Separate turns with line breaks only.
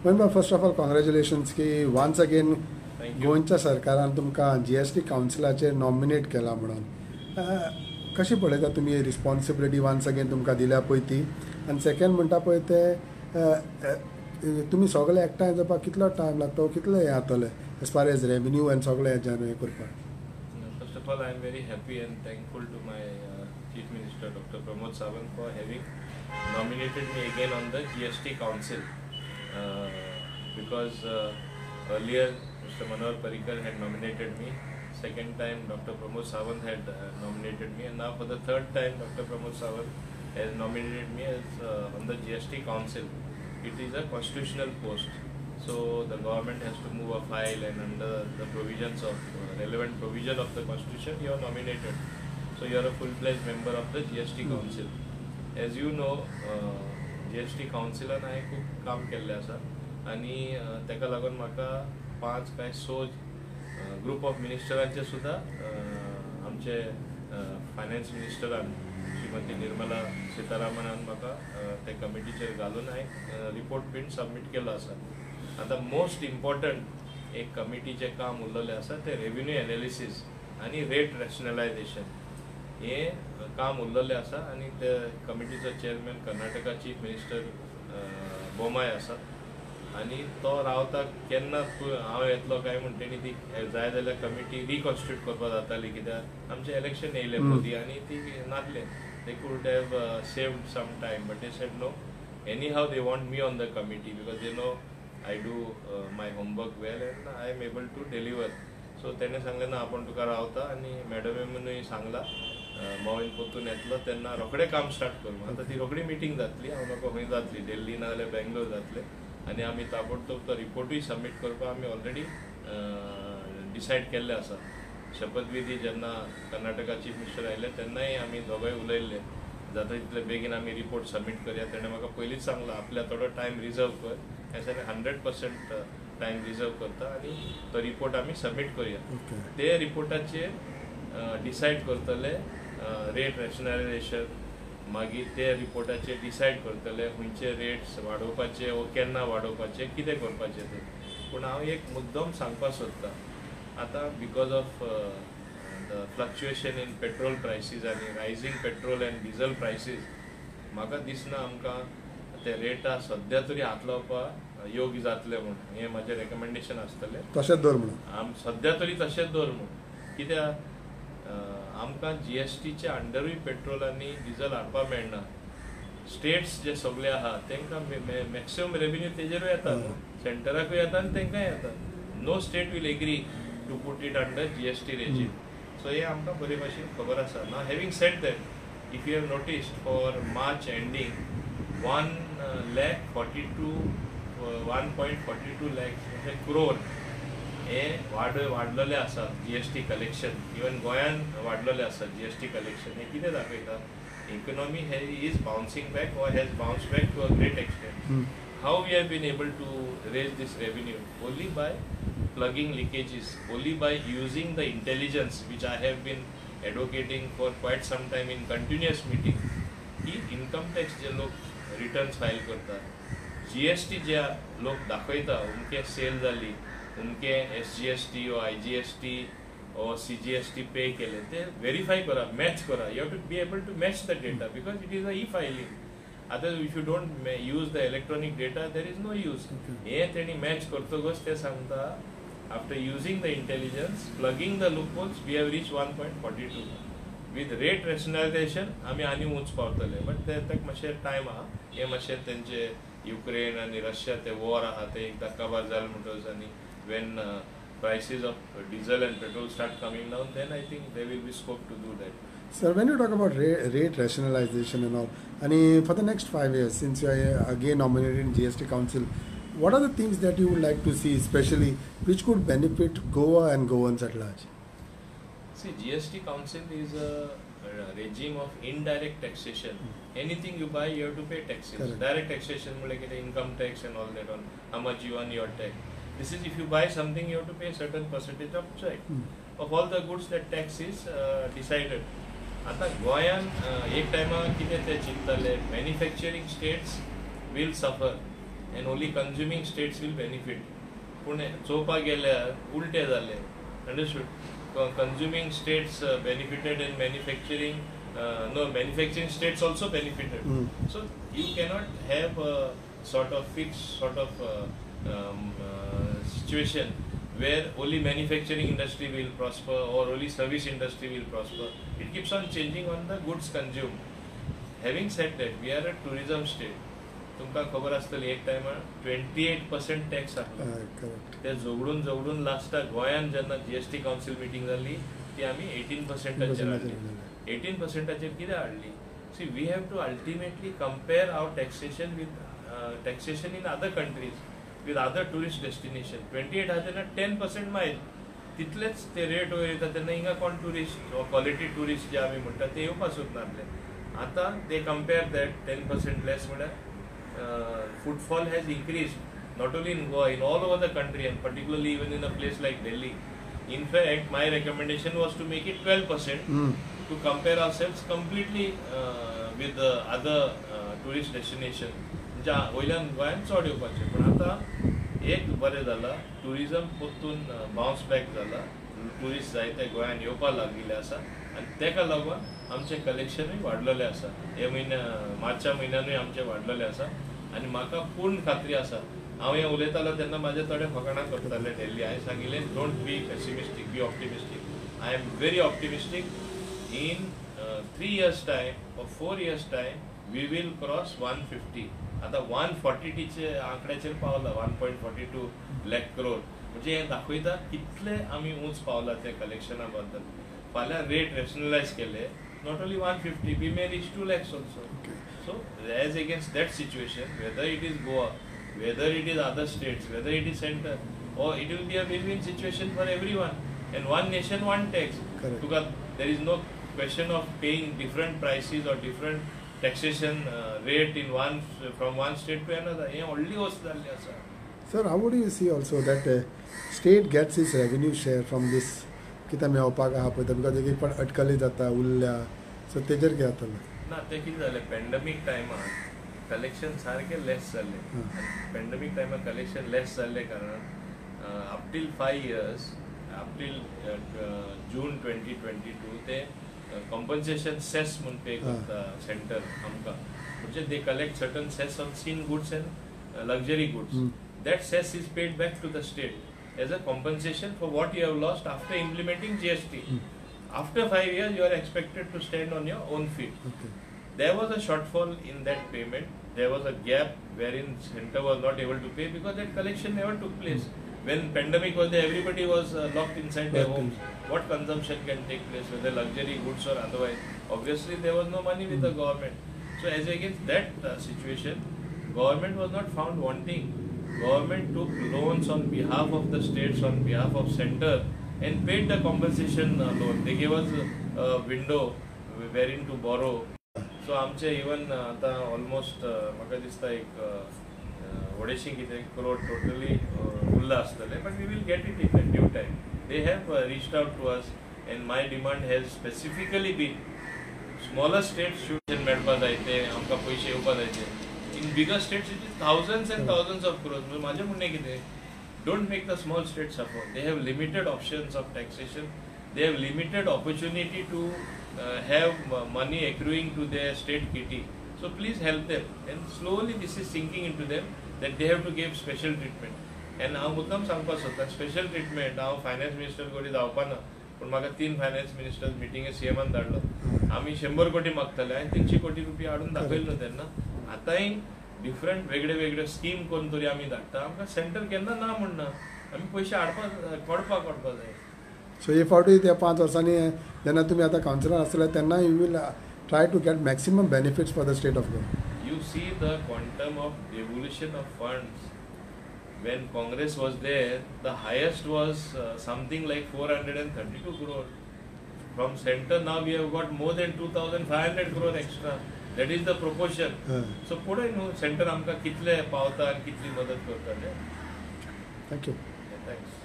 First of all congratulations की once again गोंयच्या सरकारान तुमकां GST कावन्सिलाचेर नॉमिनेट केला म्हणून कशी पळयता तुमी रिस्पॉन्सिबिलिटी वन्स अगेन तुमकां दिल्या पळय ती आनी सेकंड म्हणटा पळय ते तुमी सगळे एकठांय जावपाक कितलो टायम लागतो कितले हें जातले एज फार एज रेवन्यू आनी सगळे हें करपाक
First of all, I am very happy and thankful to my Chief Minister Dr. Pramod Sawant for having nominated me again on the GST Council because earlier Mr. Manohar Parrikar had nominated me, second time Dr. Pramod Sawant had nominated me, and now for the third time Dr. Pramod Sawant has nominated me as on the GST Council. It is a constitutional post. So the government has to move a file and under the provisions of relevant provision of the constitution you are nominated. So you are a full-fledged member of the GST Council. As you know, GST Council and I खूप काम केल्लें आसा आनी तेका लागून म्हाका 5 काय 6 group of मिनिस्टरांचे सुद्धा आमचे फायनान्स मिनिस्टरान श्रीमती निर्मला सीतारामनान म्हाका ते कमिटीचेर घालून हांवें रिपोर्ट बीन सबमीट केलो आसा. आता मोस्ट इम्पॉर्टंट एक कमिटीचे काम उरलेलें आसा ते रेव्हेन्यू एनालिसीस आनी रेट रॅशनलायजेशन हे काम उरलेलें आसा आनी ते कमिटीचो chairman Karnataka chief minister Bombay आसा आनी तो रावता केन्ना हांव येतलो काय म्हण तेणी ती जाय जाल्यार कमिटी रिकॉन्स्टिट्यूट करपाक जाताली कित्याक आमचें इलेक्शन येयलें मोदी आनी ती नासलें they could have saved some time but they said no any how they want me on the committee because they know I do my homework well and I am able to deliver. So तेणे सांगलें ना आपण तुका रावता आनी मॅडमीनूय सांगला मोविन पोतून येतलो तेन्ना रोखडें काम स्टार्ट करूं. आतां ती रोखडी मिटींग जातली हांव म्हाका खंय जातली दिल्ली ना जाल्यार बेंगलोर जातले आनी आमी ताबडतोब तो रिपोर्टूय सबमीट करपाक आमी ऑलरेडी डिसायड केल्लें आसा. शपथविधी जेन्ना कर्नाटका चीफ मिनिस्टर आयले तेन्नाय आमी दोगांय उलयल्ले जाता तितले बेगीन आमी रिपोर्ट सबमीट करया. तेणें म्हाका पयलींच सांगला आपल्या थोडो टायम रिजर्व कर ऐसा 100% टाइम रिजर्व करता आणि तो रिपोर्ट आम्ही सबमिट करूया. ते रिपोर्टाचे डिसाइड करतले रेट रॅशनलायजेशन मागीर ते रिपोर्टाचे डिसाइड करतले खंयचे रेट्स वाडोवपाचे वो केन्ना वाडोवपाचे कितें करपाचें ते. पूण हांव एक मुद्दम सांगपाक सोदतां आतां because of the fluctuation in petrol prices आनी rising petrol and diesel prices म्हाका दिसना आमकां ते रेटा सध्या तरी हात लावपाक योग्य जातले म्हणून हें म्हाजें रेकमेंडेशन आसतलें
तशेंच दवर म्हणून
सध्या तरी तशेंच दवर म्हणून कित्याक आमकां GSTचे अंडरूय पेट्रोल आनी डिझल हाडपाक मेळना. स्टेट्स जे सगळे आहा तांकां मॅक्सिमम रेव्हेन्यू तेजेरूय येता सेंटराकूय येता आनी तांकांय येता. No state will agree to put it under GST regime. So हे आमकां बरे भाशेन खबर आसा. Now having said that if you have noticed for March ending 1.42 lakhs crore हे वाडलेले आसा GST कलेक्शन. इवन गोंयान वाडलेले आसा GST कलेक्शन. हे कितें दाखयता economy is bouncing back or has bounced back to a great extent. How we have been able to raise this revenue? Only by plugging leakages, only by using the intelligence which I have been advocating for quite some time in continuous meeting. की income tax जे लोक returns file करतात GST जे लोक दाखयता उमके cell जाली उमके SGST ओ IGST ओ CGST पे केले ते verify करा मॅच करा. You have to be able to match the data because it is a e-filing. आतां if you don't use the electronic data there is no use. हे तेणी match करतकच ते सांगता after using the intelligence plugging the loopholes we have reach 1.42. With rate rationalisation आमी आनी उंच पावतले बट ताका मातशें टायम आहा. हे मातशें तेंचे युक्रेन आनी रशिया ते वॉर आहा ते एक काबार जालें म्हणटच आनी when prices of diesel and petrol start coming down then I think there will be scope to do that.
Sir, when you talk about rate rationalization and all, and for the next 5 years, since you are again nominated in GST Council, what are the things that you would like to see, especially which could benefit Goa and Goans at large?
See, GST Council is a regime of indirect taxation. Anything you buy, you have to pay taxes. Correct. Direct taxation, like the income tax and all that, on how much you earn your tax. This is if you buy something, you have to pay a certain percentage of tax. Of all the goods, that tax is decided. आता गोंयान एक टायमा कितें ते चिंतताले manufacturing states will suffer and only consuming states will benefit. पूण चोवपाक गेल्यार उल्टे जाले. Understood? Consuming states benefited and manufacturing manufacturing states also benefited. So you cannot have a sort of fixed sort of situation where only manufacturing industry will prosper or only service industry will prosper. It keeps on changing on the goods consumed. Having said that, we are a tourism state. तुमका खबर आसतली एक टायमार 28% tax आसलो. ते जोगडून लास्टाक गोंयान जेन्ना GST काउन्सिल मिटींग जाली ती आमी 18%चेर हाडली. 18%चेर कितें हाडली? See, we have to ultimately compare our taxation with taxation in other countries, with other tourist destinations. 28 हा तेन्ना 10% मायज तितलेच ते रेट वयर येता तेन्ना हिंगा कोण टुरिस्ट वा क्वॉलिटी टुरिस्ट जे आमी म्हणटा ते येवपाक सोदनासले. आतां ते कंपेर दॅट 10% लेस म्हळ्यार footfall has increased not only in Goa, in all over the country, and particularly even in a place like Delhi. In fact, my recommendation was to make it 12% to compare ourselves completely with the other tourist destinations. ज्या वयल्यान गोंयान चड येवपाचें. पूण आतां एक बरें जालां, टुरिजम परतून बाउन्स बॅक जाला. टुरिस्ट जायते गोंयान येवपाक लागिल्ले आसा आनी तेका लागून आमचें कलेक्शनूय वाडलेलें आसा. हे मार्चा म्हयन्यानूय आमचें वाडलेलें आसा आनी म्हाका पूर्ण खात्री आसा. हांव हें उलयतालो तेन्ना म्हाजे थोडे फकाणां करताले डेल्ली. हांवें सांगिल्लें don't be pessimistic, be optimistic. I am very optimistic. In 3 years time or 4 years time we will cross 150. आता 140चे आंकड्याचेर पावला. 1.42 lakh crore. म्हणजे हें दाखयता कितले आमी उंच पावला ते कलेक्शना बद्दल. फाल्यां रेट रॅशनलायज केले, not only 150, we may reach 2 lakhs also. So as against that situation, whether it is Goa, whether it is other states, whether it is center, or it will be a win-win situation for everyone. And one nation, one tax. Because there is no question of paying different prices or different taxation rate in from one state to another.
Sir, how would you see also that state gets its revenue share from this? कितें मेळपाक आहा पळय because एक पण अटकली जाता उरल्या, सो तेजेर कितें जातलें?
ना ते कितें जालें, पेंडेमीक टायमार कलेक्शन सारकें लेस जाल्लें. पेंडेमीक टायमार कलेक्शन लेस जाल्ले कारणान up till 5 years, up till June 2022 ते कॉम्पन्सेशन सेस म्हणून पे करता सेंटर आमकां. म्हणजे they collect certain cess on sin goods and luxury goods. That cess is paid back to the state as a compensation for what you have lost after implementing GST. After 5 years, you are expected to stand on your own feet. There was a shortfall in that payment. There was a gap wherein center was not able to pay because that collection never took place. When pandemic was there, everybody was locked inside their homes. What consumption can take place, whether luxury goods or otherwise? Obviously, there was no money with the government. So as against that situation, government was not found wanting. Government took loans on behalf of the states, on behalf of center, and paid the compensation loan. They gave us a window wherein to borrow. So आमचे even आता almost म्हाका दिसता एक 250 कितें crore totally Urla आसतले, but we will get it in a due time. They have reached out to us, and my demand has specifically been smaller states should मेळपा जाय ते आमकां पयशे येवपा जाय ते. In bigger states, it is thousands and thousands of crores. माझे म्हणणे कितें, don't make the small states suffer. They have limited options of taxation. They have limited opportunity to have money accruing to their state kitty. So please help them. And slowly this is sinking into them that they have to give special treatment. And हांव मुद्दाम सांगपाक सोदता, special treatment हांव finance minister कडेन जावपा ना. पूण म्हाका 3 फायनान्स मिनिस्टर्स मिटिंगे CMान धाडलो. आमी 100 कोटी मागताले, हांवें 300 कोटी रुपया हाडून दाखयलो तेन्ना. आतांय डिफरंट वेगळे वेगळे स्कीम कोण तरी आमी धाडटा. आमकां सेंटर केन्ना ना म्हणना. आमी पयशे हाडपाक कोडपाक जाय.
सो हे फावटी त्या 5 वर्सांनी जेन्ना तुमी आतां कावन्सिलर आसतले तेन्ना you will try to get maximum benefits for the state of Goa.
You see the quantum of devolution of funds. When Congress was there, the highest was something like 432 crore. From center now we have got more than 2,500 crore extra. That is the proportion. So पुढे न्हू centre आमकां कितले पावता आनी कितली मदत करता.
Thank you.
Thanks.